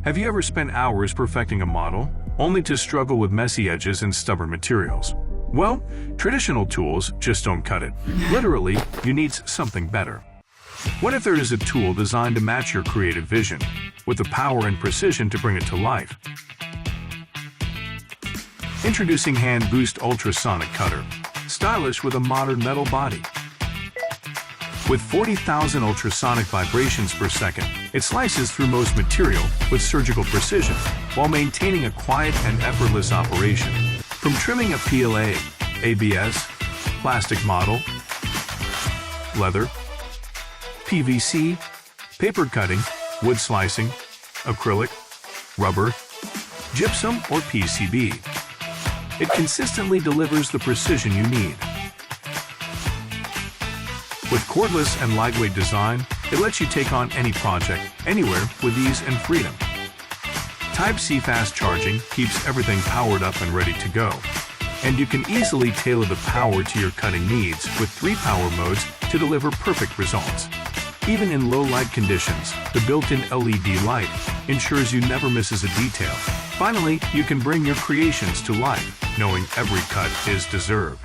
Have you ever spent hours perfecting a model, only to struggle with messy edges and stubborn materials? Well, traditional tools just don't cut it. Literally, you need something better. What if there is a tool designed to match your creative vision, with the power and precision to bring it to life? Introducing Hanboost Ultrasonic Cutter, stylish with a modern metal body. With 40,000 ultrasonic vibrations per second, it slices through most material with surgical precision while maintaining a quiet and effortless operation. From trimming a PLA, ABS, plastic model, leather, PVC, paper cutting, wood slicing, acrylic, rubber, gypsum, or PCB, it consistently delivers the precision you need. With cordless and lightweight design, it lets you take on any project, anywhere, with ease and freedom. Type-C fast charging keeps everything powered up and ready to go. And you can easily tailor the power to your cutting needs with 3 power modes to deliver perfect results. Even in low light conditions, the built-in LED light ensures you never misses a detail. Finally, you can bring your creations to life, knowing every cut is deserved.